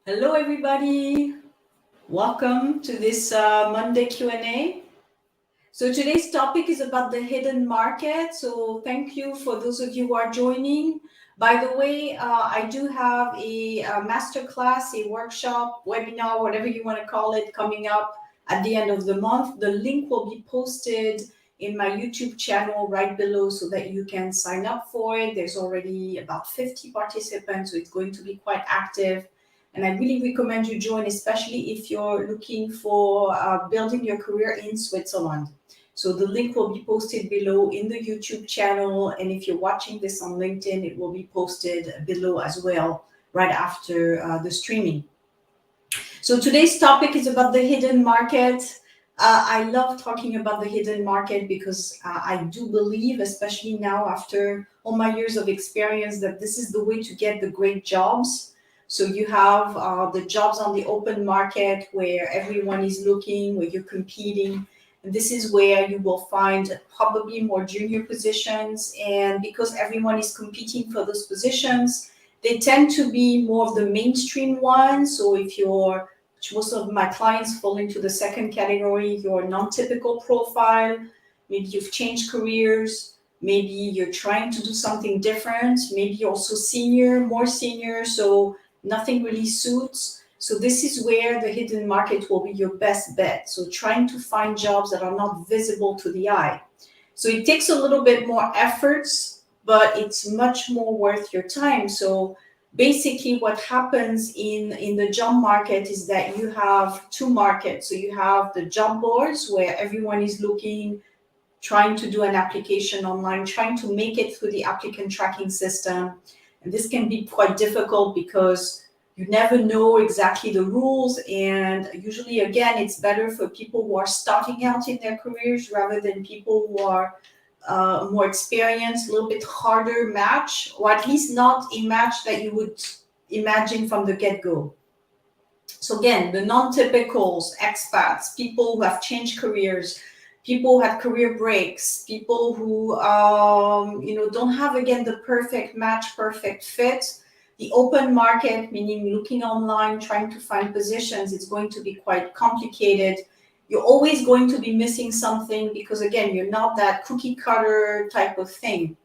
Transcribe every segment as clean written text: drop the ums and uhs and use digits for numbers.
Hello, everybody. Welcome to this Monday Q&A. So today's topic is about the hidden market. So thank you for those of you who are joining. By the way, I do have a masterclass, a workshop, webinar, whatever you want to call it, coming up at the end of the month. The link will be posted in my YouTube channel right below so that you can sign up for it. There's already about 50 participants, so it's going to be quite active. And I really recommend you join, especially if you're looking for building your career in Switzerland. So the link will be posted below in the YouTube channel. And if you're watching this on LinkedIn, it will be posted below as well, right after the streaming. So today's topic is about the hidden market. I love talking about the hidden market because I do believe, especially now after all my years of experience, that this is the way to get the great jobs. So you have the jobs on the open market where everyone is looking, where you're competing. And this is where you will find probably more junior positions. And because everyone is competing for those positions, they tend to be more of the mainstream ones. So if you're most of my clients fall into the second category, your non-typical profile. Maybe you've changed careers. Maybe you're trying to do something different. Maybe you're also senior, more senior, so nothing really suits. So this is where the hidden market will be your best bet. So trying to find jobs that are not visible to the eye. So it takes a little bit more efforts, but it's much more worth your time. So basically what happens in the job market is that you have two markets. So you have the job boards where everyone is looking, trying to do an application online, trying to make it through the applicant tracking system. And this can be quite difficult because you never know exactly the rules. And usually, again, it's better for people who are starting out in their careers rather than people who are more experienced, a little bit harder match, or at least not a match that you would imagine from the get-go. So again, the non-typicals, expats, people who have changed careers, people who had career breaks, people who don't have again the perfect match, perfect fit. The open market, meaning looking online, trying to find positions, it's going to be quite complicated. You're always going to be missing something because again, you're not that cookie cutter type of thing.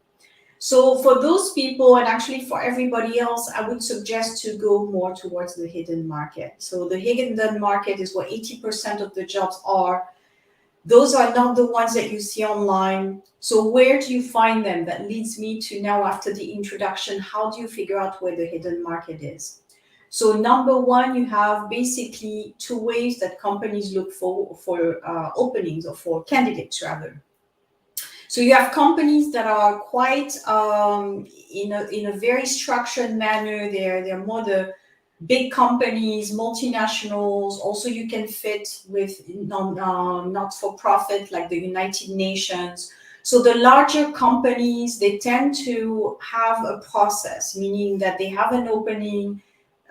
So for those people, and actually for everybody else, I would suggest to go more towards the hidden market. So the hidden market is where 80% of the jobs are. Those are not the ones that you see online. So where do you find them? That leads me to now, after the introduction, how do you figure out where the hidden market is? So number one, you have basically two ways that companies look for openings, or for candidates rather. So you have companies that are quite in a very structured manner. They're more the big companies, multinationals. Also, you can fit with not for profit like the United Nations. So the larger companies, they tend to have a process, meaning that they have an opening.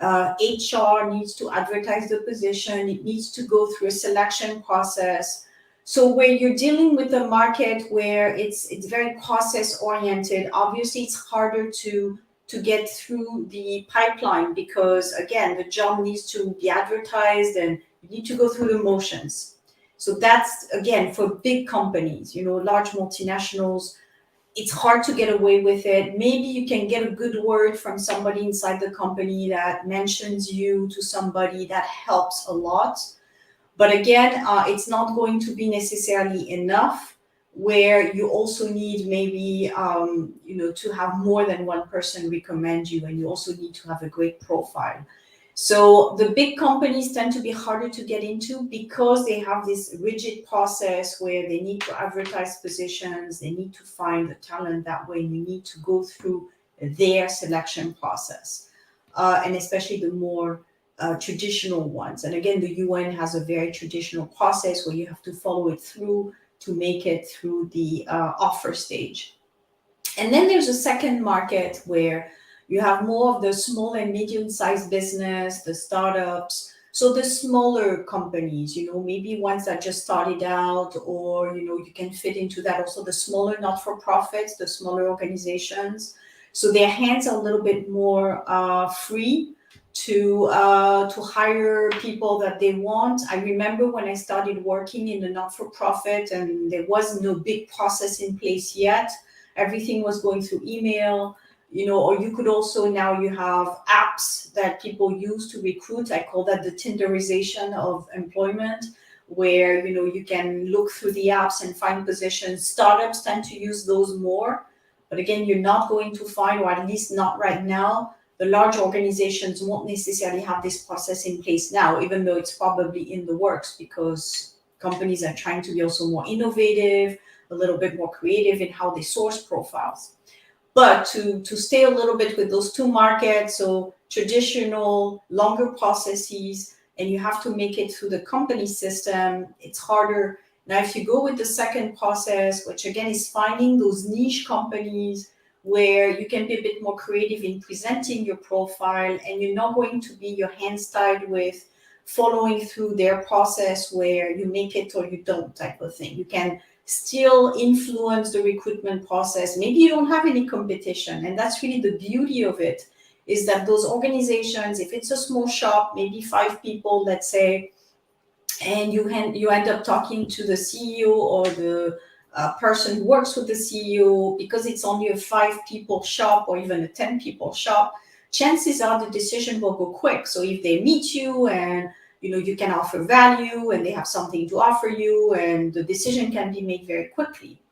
HR needs to advertise the position. It needs to go through a selection process. So where you're dealing with a market where it's very process oriented, obviously it's harder to get through the pipeline because again, the job needs to be advertised and you need to go through the motions. So that's again for big companies, large multinationals. It's hard to get away with it. Maybe you can get a good word from somebody inside the company that mentions you to somebody. That helps a lot. But again, it's not going to be necessarily enough, where you also need maybe, to have more than one person recommend you, and you also need to have a great profile. So the big companies tend to be harder to get into because they have this rigid process where they need to advertise positions, they need to find the talent that way, and you need to go through their selection process. And especially the more traditional ones. And again, the UN has a very traditional process where you have to follow it through to make it through the offer stage. And then there's a second market where you have more of the small and medium-sized business, the startups. So the smaller companies, maybe ones that just started out, or, you can fit into that also the smaller not-for-profits, the smaller organizations. So their hands are a little bit more free to hire people that they want. I remember when I started working in a not-for-profit, and there was no big process in place yet. Everything was going through email, or you could also, now you have apps that people use to recruit. I call that the Tinderization of employment, where you can look through the apps and find positions. Startups tend to use those more, but again, you're not going to find, or at least not right now, the large organizations won't necessarily have this process in place now, even though it's probably in the works, because companies are trying to be also more innovative, a little bit more creative in how they source profiles. But to stay a little bit with those two markets, so traditional, longer processes, and you have to make it through the company system, it's harder. Now, if you go with the second process, which again is finding those niche companies where you can be a bit more creative in presenting your profile, and you're not going to be your hands tied with following through their process where you make it or you don't type of thing. You can still influence the recruitment process. Maybe you don't have any competition, and that's really the beauty of it, is that those organizations, if it's a small shop, maybe 5 people, let's say, and you end up talking to the CEO or the person who works with the CEO, because it's only a 5 people shop or even a 10 people shop, chances are the decision will go quick. So if they meet you and you can offer value and they have something to offer you, and the decision can be made very quickly.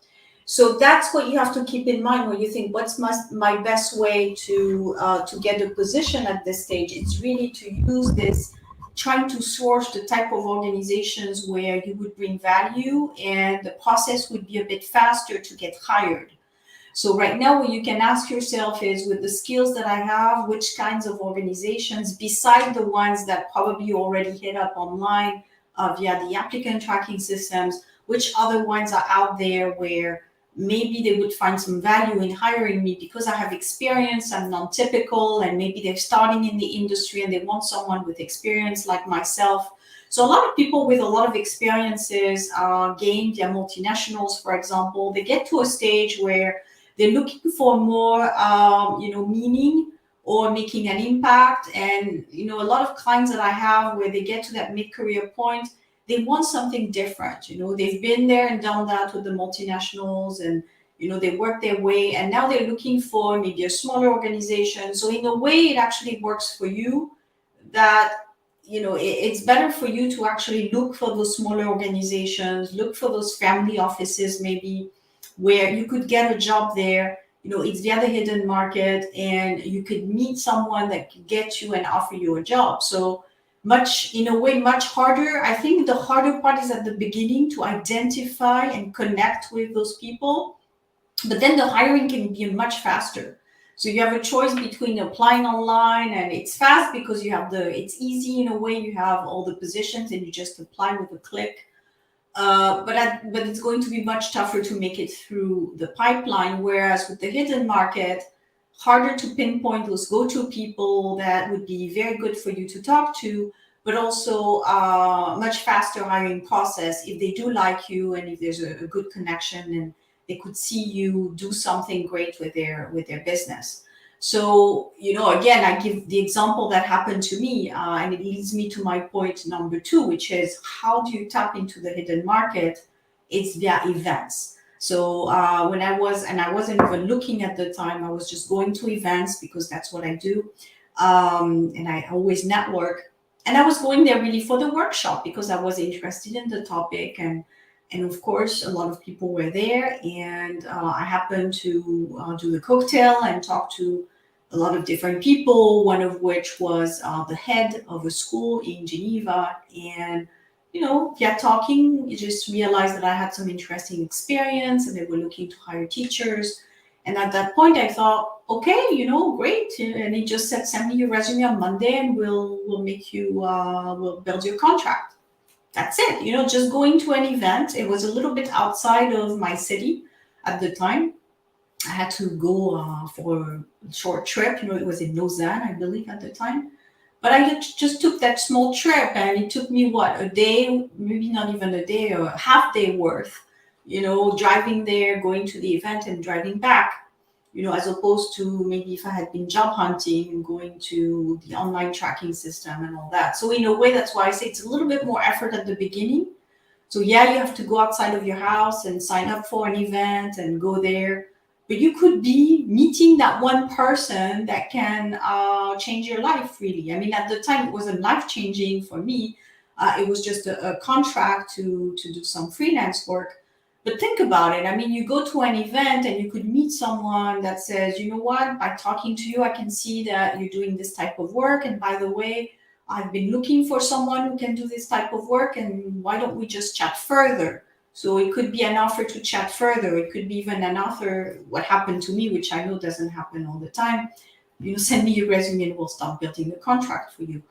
So that's what you have to keep in mind when you think, what's my best way to get a position at this stage? It's really to use this, trying to source the type of organizations where you would bring value and the process would be a bit faster to get hired. So right now, what you can ask yourself is, with the skills that I have, which kinds of organizations, beside the ones that probably you already hit up online via the applicant tracking systems, which other ones are out there where maybe they would find some value in hiring me because I have experience, I'm non-typical, and maybe they're starting in the industry and they want someone with experience like myself. So a lot of people with a lot of experiences gained their multinationals, for example. They get to a stage where they're looking for more, meaning or making an impact. And, a lot of clients that I have where they get to that mid-career point, they want something different. They've been there and done that with the multinationals, and, they work their way, and now they're looking for maybe a smaller organization. So in a way, it actually works for you that, it's better for you to actually look for those smaller organizations, look for those family offices, maybe, where you could get a job there. It's the other hidden market, and you could meet someone that could get you and offer you a job. So much harder. I think the harder part is at the beginning to identify and connect with those people, but then the hiring can be much faster. So you have a choice between applying online, and it's fast because it's easy in a way. You have all the positions and you just apply with a click. But it's going to be much tougher to make it through the pipeline. Whereas with the hidden market, harder to pinpoint those go-to people that would be very good for you to talk to, but also much faster hiring process if they do like you and if there's a good connection and they could see you do something great with their business. So, again, I give the example that happened to me, and it leads me to my point number 2, which is, how do you tap into the hidden market? It's via events. So when I wasn't even looking at the time, I was just going to events because that's what I do. And I always network. And I was going there really for the workshop because I was interested in the topic. And of course, a lot of people were there. And I happened to do the cocktail and talk to a lot of different people, one of which was the head of a school in Geneva. And via talking, you just realized that I had some interesting experience and they were looking to hire teachers. And at that point, I thought, okay, great. And he just said, send me your resume on Monday and we'll make you, we'll build your contract. That's it. Just going to an event. It was a little bit outside of my city at the time. I had to go for a short trip. It was in Lausanne, I believe, at the time. But I just took that small trip, and it took me, a day, maybe not even a day, or a half day worth, driving there, going to the event and driving back. as opposed to maybe if I had been job hunting and going to the online tracking system and all that. So in a way, that's why I say it's a little bit more effort at the beginning. So yeah, you have to go outside of your house and sign up for an event and go there. But you could be meeting that one person that can change your life, really. I mean, at the time, it wasn't life-changing for me. It was just a contract to do some freelance work. But think about it. I mean, you go to an event and you could meet someone that says, you know what, by talking to you, I can see that you're doing this type of work. And by the way, I've been looking for someone who can do this type of work. And why don't we just chat further? So it could be an offer to chat further. It could be even an offer, what happened to me, which I know doesn't happen all the time. Send me your resume and we'll start building the contract for you.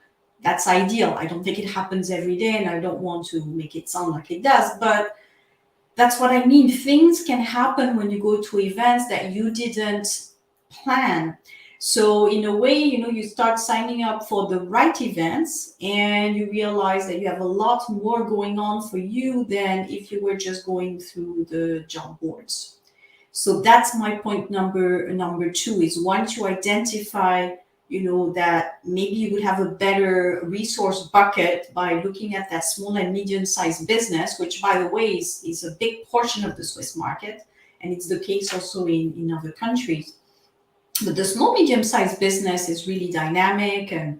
That's ideal. I don't think it happens every day and I don't want to make it sound like it does, but that's what I mean. Things can happen when you go to events that you didn't plan. So in a way, you start signing up for the right events and you realize that you have a lot more going on for you than if you were just going through the job boards. So that's my point number two is once you identify that maybe you would have a better resource bucket by looking at that small and medium-sized business, which, by the way, is a big portion of the Swiss market. And it's the case also in other countries. But the small, medium-sized business is really dynamic and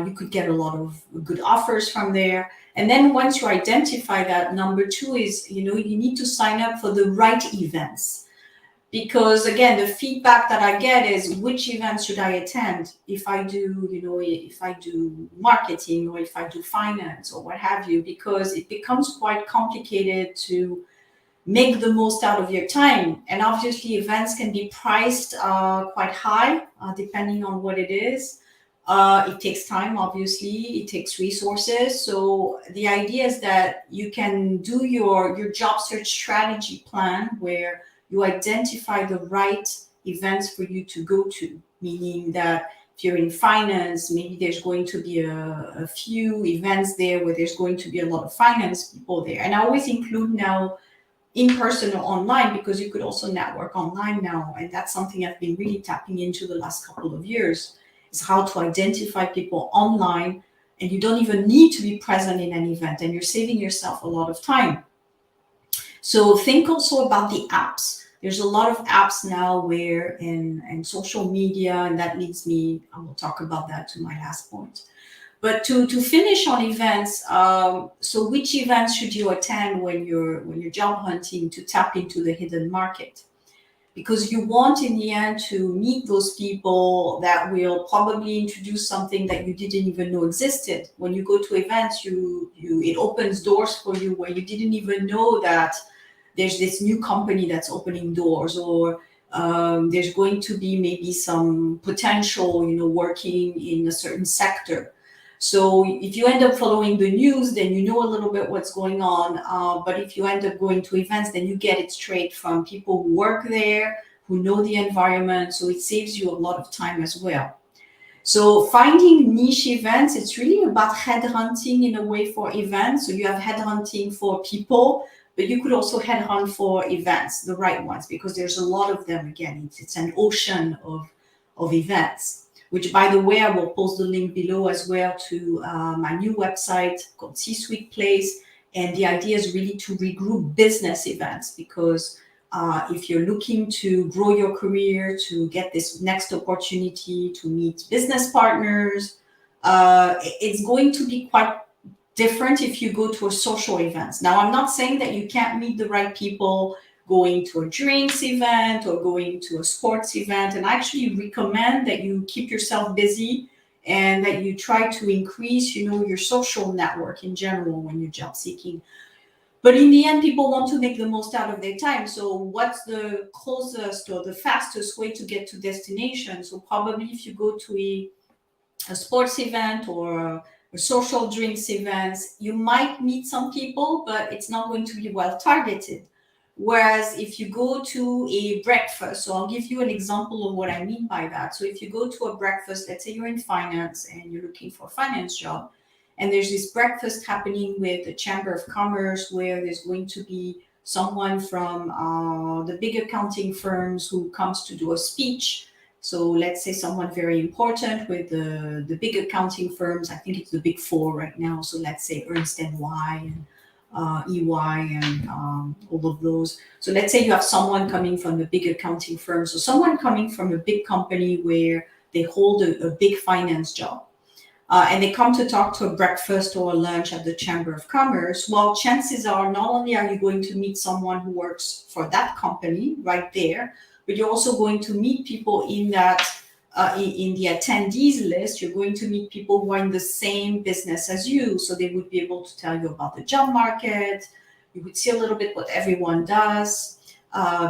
you could get a lot of good offers from there. And then once you identify that, number two is, you need to sign up for the right events. Because again, the feedback that I get is which events should I attend if I do, if I do marketing or if I do finance or what have you, because it becomes quite complicated to make the most out of your time. And obviously events can be priced quite high, depending on what it is. It takes time, obviously, it takes resources. So the idea is that you can do your job search strategy plan where you identify the right events for you to go to, meaning that if you're in finance, maybe there's going to be a few events there where there's going to be a lot of finance people there. And I always include now in person or online because you could also network online now. And that's something I've been really tapping into the last couple of years, is how to identify people online. And you don't even need to be present in an event and you're saving yourself a lot of time. So think also about the apps. There's a lot of apps now where in social media, and that leads me, I will talk about that to my last point. But to finish on events, so which events should you attend when you're job hunting to tap into the hidden market? Because you want in the end to meet those people that will probably introduce something that you didn't even know existed. When you go to events, it opens doors for you where you didn't even know that there's this new company that's opening doors, or there's going to be maybe some potential, working in a certain sector. So if you end up following the news, then you know a little bit what's going on. But if you end up going to events, then you get it straight from people who work there, who know the environment. So it saves you a lot of time as well. So finding niche events, it's really about headhunting in a way for events. So you have headhunting for people, but you could also headhunt for events, the right ones, because there's a lot of them. Again, it's an ocean of events, which, by the way, I will post the link below as well to my new website called C-Suite Place. And the idea is really to regroup business events, because if you're looking to grow your career, to get this next opportunity, to meet business partners, it's going to be quite different if you go to a social event. Now, I'm not saying that you can't meet the right people going to a drinks event or going to a sports event. And I actually recommend that you keep yourself busy and that you try to increase, your social network in general when you're job seeking. But in the end, people want to make the most out of their time. So what's the closest or the fastest way to get to destination? So probably if you go to a sports event or a social drinks events, you might meet some people, but it's not going to be well targeted. Whereas if you go to a breakfast, so I'll give you an example of what I mean by that. So if you go to a breakfast, let's say you're in finance and you're looking for a finance job, and there's this breakfast happening with the Chamber of Commerce where there's going to be someone from the big accounting firms who comes to do a speech. So let's say someone very important with the big accounting firms. I think it's the big four right now. So let's say Ernst and Y and EY and all of those. So let's say you have someone coming from the big accounting firm. So someone coming from a big company where they hold a big finance job. And they come to talk to a breakfast or a lunch at the Chamber of Commerce. Well, chances are not only are you going to meet someone who works for that company right there, but you're also going to meet people in that in the attendees list. You're going to meet people who are in the same business as you, so they would be able to tell you about the job market. You would see a little bit what everyone does,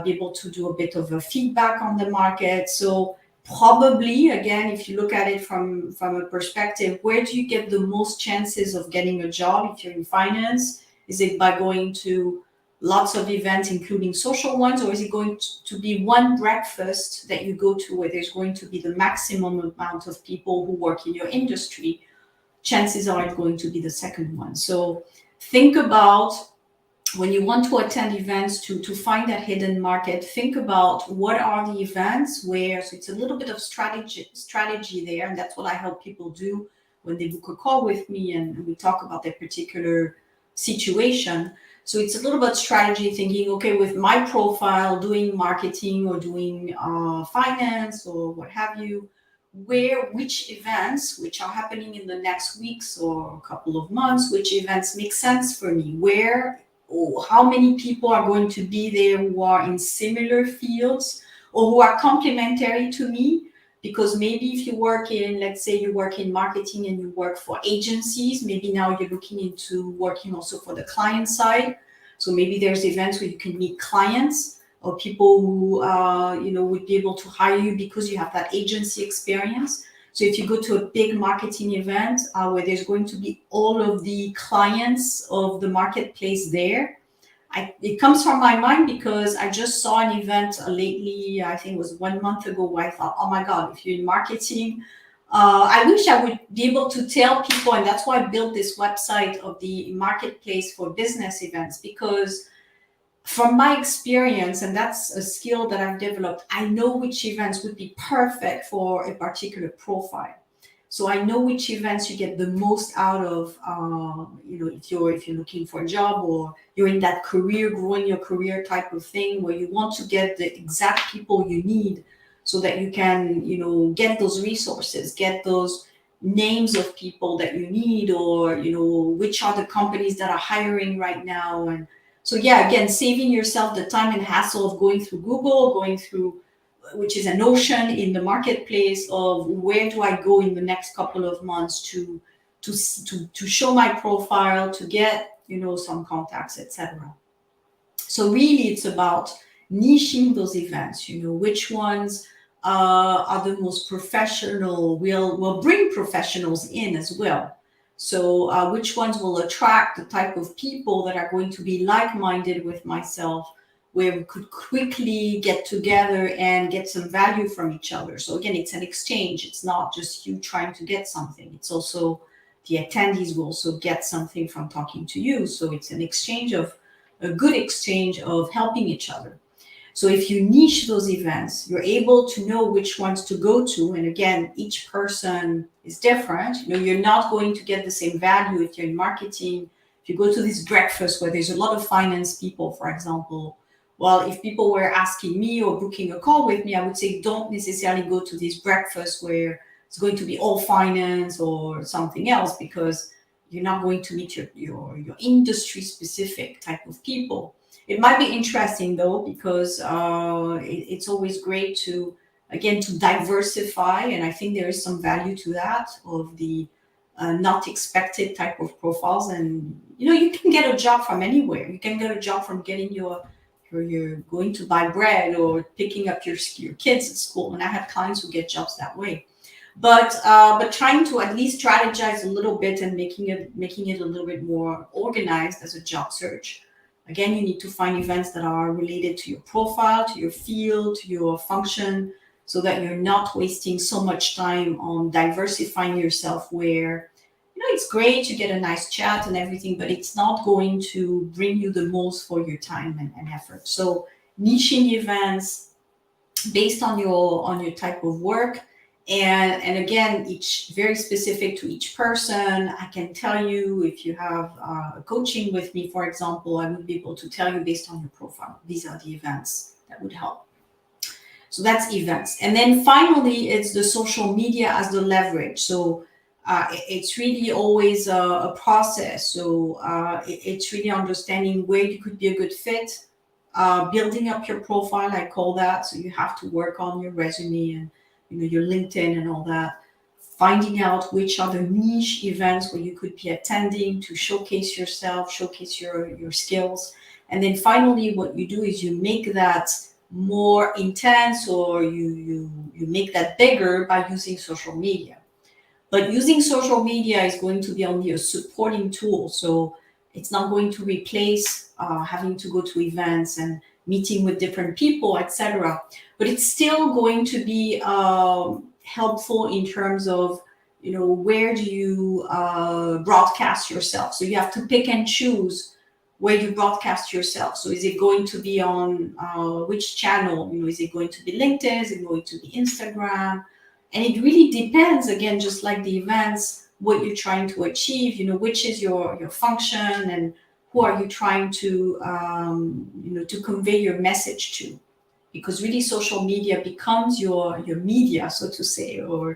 be able to do a bit of a feedback on the market. So probably, again, if you look at it from a perspective, where do you get the most chances of getting a job if you're in finance? Is it by going to lots of events, including social ones, or is it going to be one breakfast that you go to where there's going to be the maximum amount of people who work in your industry? Chances are it's going to be the second one. So think about, when you want to attend events, to find that hidden market, think about what are the events where, so it's a little bit of strategy there, and that's what I help people do when they book a call with me and we talk about their particular situation. So it's a little bit strategy, thinking, okay, with my profile, doing marketing or doing finance or what have you, which events, which are happening in the next weeks or a couple of months, which events make sense for me, where or how many people are going to be there who are in similar fields or who are complementary to me. Because maybe if you work in, let's say you work in marketing and you work for agencies, maybe now you're looking into working also for the client side. So maybe there's events where you can meet clients or people who would be able to hire you because you have that agency experience. So if you go to a big marketing event where there's going to be all of the clients of the marketplace there, it comes from my mind because I just saw an event lately, I think it was 1 month ago, where I thought, oh my God, if you're in marketing, I wish I would be able to tell people, and that's why I built this website of the marketplace for business events, because from my experience, and that's a skill that I've developed, I know which events would be perfect for a particular profile. So I know which events you get the most out of, if you're looking for a job or you're in that career, growing your career type of thing, where you want to get the exact people you need so that you can, get those resources, get those names of people that you need, or, which are the companies that are hiring right now. And so, yeah, again, saving yourself the time and hassle of going through Google, which is an ocean in the marketplace of where do I go in the next couple of months to show my profile, to get, some contacts, etc. So really it's about niching those events, which ones are the most professional, will bring professionals in as well. So which ones will attract the type of people that are going to be like-minded with myself, where we could quickly get together and get some value from each other. So again, it's an exchange. It's not just you trying to get something. It's also the attendees will also get something from talking to you. So it's an exchange of a good exchange of helping each other. So if you niche those events, you're able to know which ones to go to. And again, each person is different. You're not going to get the same value if you're in marketing. If you go to this breakfast where there's a lot of finance people, for example, well, if people were asking me or booking a call with me, I would say don't necessarily go to this breakfast where it's going to be all finance or something else, because you're not going to meet your industry specific type of people. It might be interesting though, because it's always great to diversify, and I think there is some value to that, of the not expected type of profiles. And you can get a job from anywhere. You can get a job from getting you're going to buy bread or picking up your kids at school. And I have clients who get jobs that way. But trying to at least strategize a little bit and making it a little bit more organized as a job search. Again, you need to find events that are related to your profile, to your field, to your function, so that you're not wasting so much time on diversifying yourself where it's great, you get a nice chat and everything, but it's not going to bring you the most for your time and effort. So niching events based on your type of work, and again, each very specific to each person. I can tell you, if you have coaching with me, for example, I would be able to tell you based on your profile, these are the events that would help. So that's events. And then finally, it's the social media as the leverage. So it's really always a process. So it's really understanding where you could be a good fit, building up your profile, I call that. So you have to work on your resume and your LinkedIn and all that. Finding out which are the niche events where you could be attending to showcase yourself, showcase your skills. And then finally, what you do is you make that more intense, or you make that bigger by using social media. But using social media is going to be only a supporting tool. So it's not going to replace having to go to events and meeting with different people, etc. But it's still going to be helpful in terms of, where do you broadcast yourself? So you have to pick and choose where you broadcast yourself. So is it going to be on which channel? Is it going to be LinkedIn? Is it going to be Instagram? And it really depends, again, just like the events, what you're trying to achieve, which is your function, and who are you trying to, to convey your message to. Because really social media becomes your media, so to say, so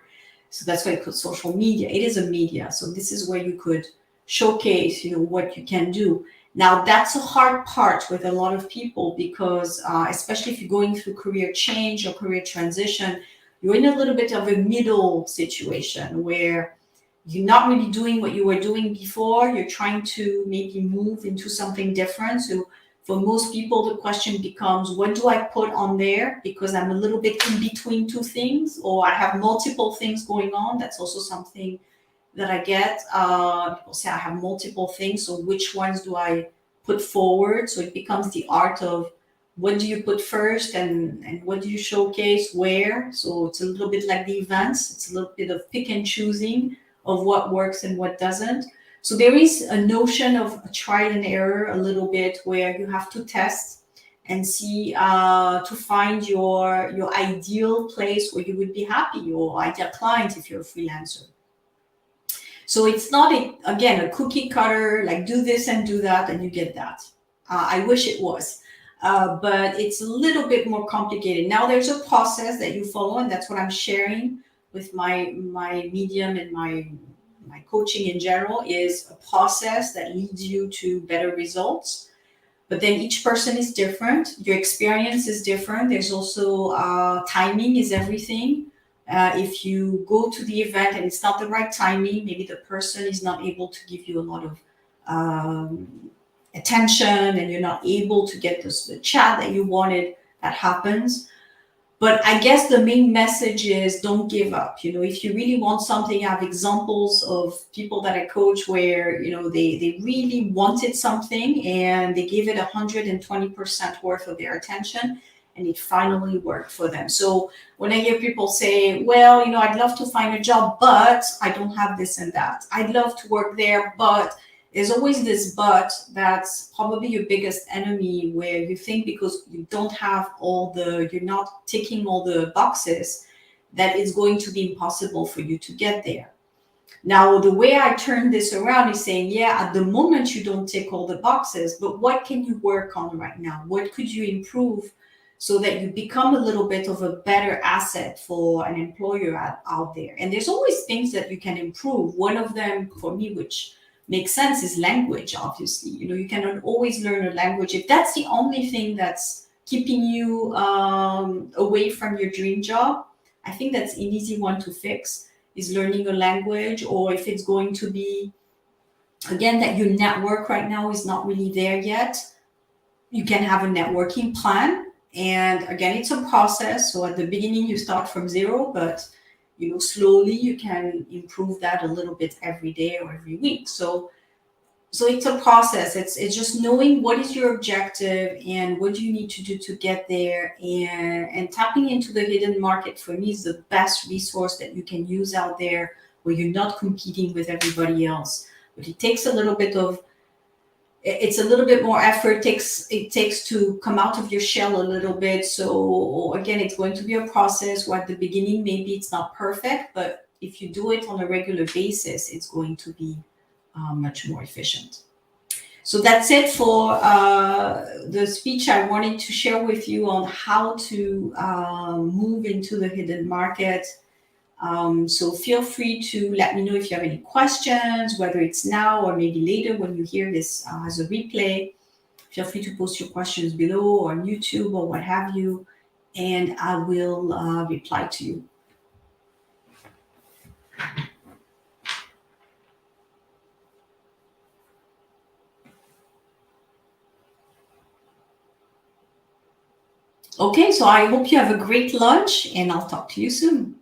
that's why it's called social media. It is a media. So this is where you could showcase, what you can do. Now, that's a hard part with a lot of people, because especially if you're going through career change or career transition, you're in a little bit of a middle situation where you're not really doing what you were doing before. You're trying to maybe move into something different. So for most people, the question becomes, what do I put on there? Because I'm a little bit in between two things, or I have multiple things going on. That's also something that I get. People say I have multiple things, so which ones do I put forward? So it becomes the art of, what do you put first, and what do you showcase where? So it's a little bit like the events. It's a little bit of pick and choosing of what works and what doesn't. So there is a notion of a trial and error a little bit, where you have to test and see to find your ideal place where you would be happy, your ideal client if you're a freelancer. So it's not, again, a cookie cutter, like do this and do that and you get that. I wish it was. But it's a little bit more complicated. Now there's a process that you follow, and that's what I'm sharing with my medium and my coaching in general, is a process that leads you to better results. But then each person is different. Your experience is different. There's also timing is everything. If you go to the event and it's not the right timing, maybe the person is not able to give you a lot of attention, and you're not able to get the chat that you wanted, that happens. But I guess the main message is, don't give up. If you really want something, I have examples of people that I coach where, they really wanted something and they gave it 120% worth of their attention, and it finally worked for them. So when I hear people say, well, I'd love to find a job, but I don't have this and that. I'd love to work there, but there's always this but that's probably your biggest enemy, where you think because you don't have you're not ticking all the boxes, that it's going to be impossible for you to get there. Now, the way I turn this around is saying, yeah, at the moment you don't tick all the boxes, but what can you work on right now? What could you improve so that you become a little bit of a better asset for an employer out there? And there's always things that you can improve. One of them for me, which makes sense, is language. Obviously, you cannot always learn a language. If that's the only thing that's keeping you away from your dream job, I think that's an easy one to fix, is learning a language. Or if it's going to be, again, that your network right now is not really there yet, you can have a networking plan. And again, it's a process. So at the beginning, you start from zero, but slowly you can improve that a little bit every day or every week. So it's a process. It's just knowing what is your objective and what do you need to do to get there. And tapping into the hidden market, for me, is the best resource that you can use out there where you're not competing with everybody else. But it takes a little bit of, it's a little bit more effort. It takes to come out of your shell a little bit. So again, it's going to be a process where at the beginning, maybe it's not perfect, but if you do it on a regular basis, it's going to be much more efficient. So that's it for the speech I wanted to share with you on how to move into the hidden market. So feel free to let me know if you have any questions, whether it's now or maybe later when you hear this as a replay. Feel free to post your questions below or on YouTube or what have you, and I will reply to you. Okay, so I hope you have a great lunch and I'll talk to you soon.